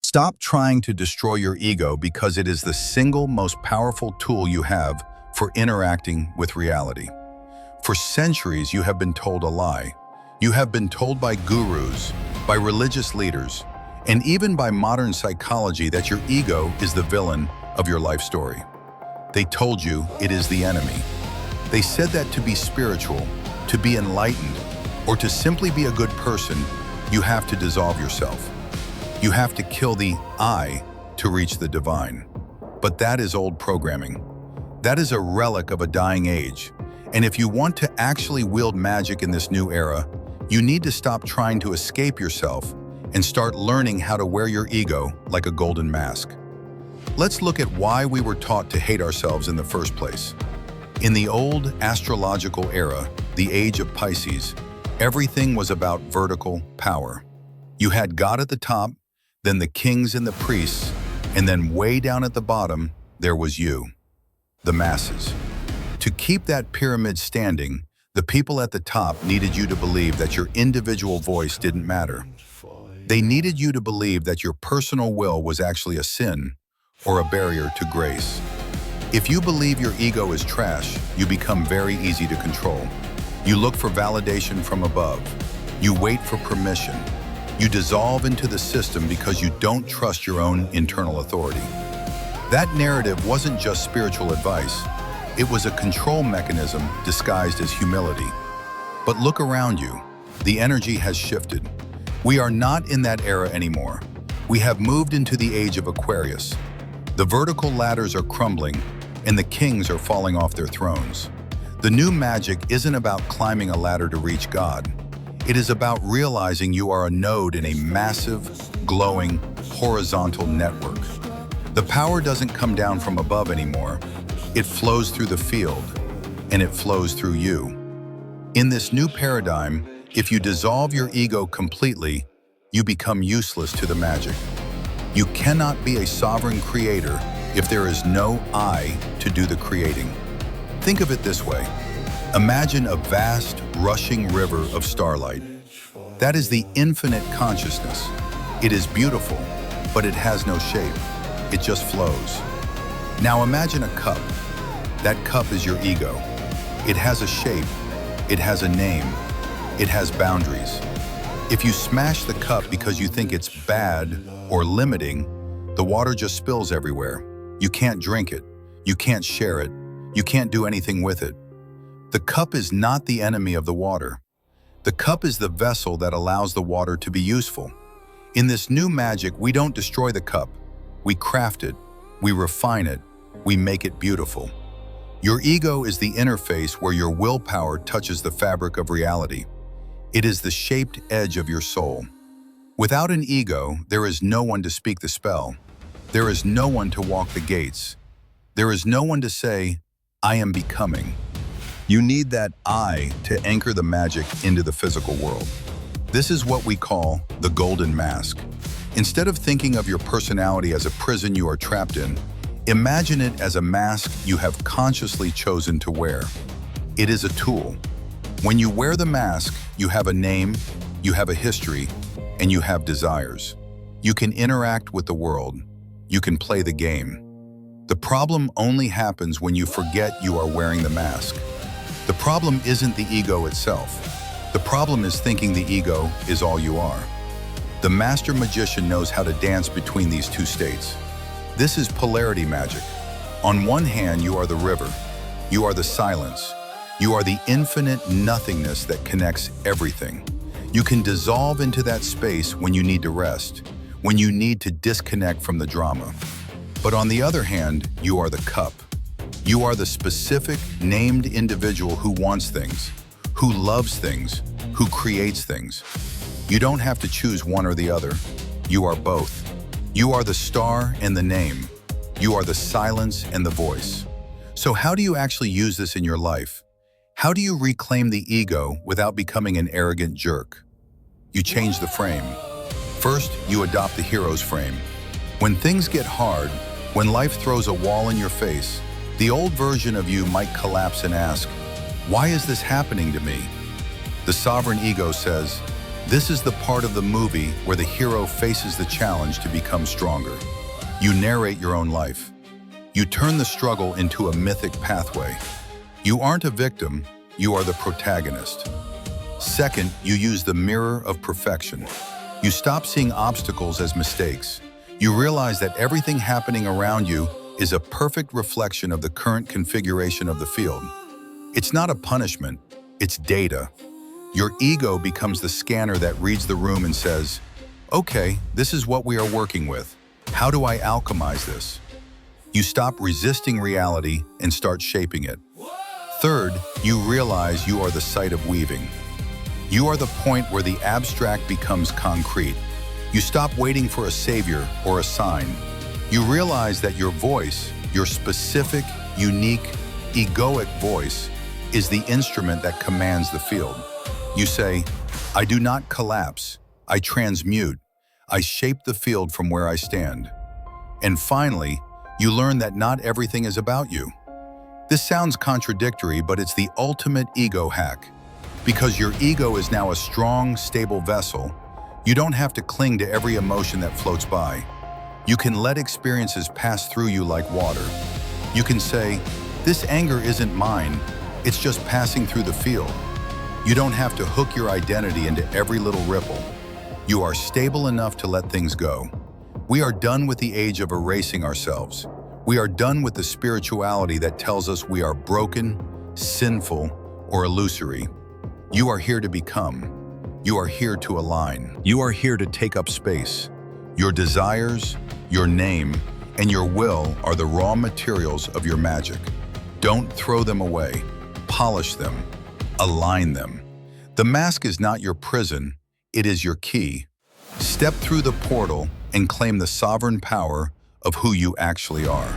Stop trying to destroy your ego because it is the single most powerful tool you have for interacting with reality. For centuries, you have been told a lie. You have been told by gurus, by religious leaders, and even by modern psychology that your ego is the villain of your life story. They told you it is the enemy. They said that to be spiritual, to be enlightened, or to simply be a good person, you have to dissolve yourself. You have to kill the I to reach the divine. But that is old programming. That is a relic of a dying age. And if you want to actually wield magic in this new era, you need to stop trying to escape yourself and start learning how to wear your ego like a golden mask. Let's look at why we were taught to hate ourselves in the first place. In the old astrological era, the Age of Pisces, everything was about vertical power. You had God at the top, then the kings and the priests, and then way down at the bottom, there was you, the masses. To keep that pyramid standing, the people at the top needed you to believe that your individual voice didn't matter. They needed you to believe that your personal will was actually a sin or a barrier to grace. If you believe your ego is trash, you become very easy to control. You look for validation from above. You wait for permission. You dissolve into the system because you don't trust your own internal authority. That narrative wasn't just spiritual advice. It was a control mechanism disguised as humility. But look around you. The energy has shifted. We are not in that era anymore. We have moved into the Age of Aquarius. The vertical ladders are crumbling, and the kings are falling off their thrones. The new magic isn't about climbing a ladder to reach God. It is about realizing you are a node in a massive, glowing, horizontal network. The power doesn't come down from above anymore. It flows through the field, and it flows through you. In this new paradigm, if you dissolve your ego completely, you become useless to the magic. You cannot be a sovereign creator if there is no I to do the creating. Think of it this way. Imagine a vast, rushing river of starlight. That is the infinite consciousness. It is beautiful, but it has no shape. It just flows. Now imagine a cup. That cup is your ego. It has a shape. It has a name. It has boundaries. If you smash the cup because you think it's bad or limiting, the water just spills everywhere. You can't drink it. You can't share it. You can't do anything with it. The cup is not the enemy of the water. The cup is the vessel that allows the water to be useful. In this new magic, we don't destroy the cup. We craft it. We refine it. We make it beautiful. Your ego is the interface where your willpower touches the fabric of reality. It is the shaped edge of your soul. Without an ego, there is no one to speak the spell. There is no one to walk the gates. There is no one to say, I am becoming. You need that I to anchor the magic into the physical world. This is what we call the golden mask. Instead of thinking of your personality as a prison you are trapped in, imagine it as a mask you have consciously chosen to wear. It is a tool. When you wear the mask, you have a name, you have a history, and you have desires. You can interact with the world. You can play the game. The problem only happens when you forget you are wearing the mask. The problem isn't the ego itself. The problem is thinking the ego is all you are. The master magician knows how to dance between these two states. This is polarity magic. On one hand, you are the river. You are the silence. You are the infinite nothingness that connects everything. You can dissolve into that space when you need to rest, when you need to disconnect from the drama. But on the other hand, you are the cup. You are the specific, named individual who wants things, who loves things, who creates things. You don't have to choose one or the other. You are both. You are the star and the name. You are the silence and the voice. So how do you actually use this in your life? How do you reclaim the ego without becoming an arrogant jerk? You change the frame. First, you adopt the hero's frame. When things get hard, when life throws a wall in your face, the old version of you might collapse and ask, why is this happening to me? The sovereign ego says, This is the part of the movie where the hero faces the challenge to become stronger. You narrate your own life. You turn the struggle into a mythic pathway. You aren't a victim, you are the protagonist. Second, you use the mirror of perfection. You stop seeing obstacles as mistakes. You realize that everything happening around you is a perfect reflection of the current configuration of the field. It's not a punishment, it's data. Your ego becomes the scanner that reads the room and says, okay, this is what we are working with. How do I alchemize this? You stop resisting reality and start shaping it. Third, you realize you are the site of weaving. You are the point where the abstract becomes concrete. You stop waiting for a savior or a sign. You realize that your voice, your specific, unique, egoic voice, is the instrument that commands the field. You say, I do not collapse, I transmute, I shape the field from where I stand. And finally, you learn that not everything is about you. This sounds contradictory, but it's the ultimate ego hack. Because your ego is now a strong, stable vessel, you don't have to cling to every emotion that floats by. You can let experiences pass through you like water. You can say, this anger isn't mine, it's just passing through the field. You don't have to hook your identity into every little ripple. You are stable enough to let things go. We are done with the age of erasing ourselves. We are done with the spirituality that tells us we are broken, sinful, or illusory. You are here to become. You are here to align. You are here to take up space. Your desires, your name, and your will are the raw materials of your magic. Don't throw them away. Polish them. Align them. The mask is not your prison, it is your key. Step through the portal and claim the sovereign power of who you actually are.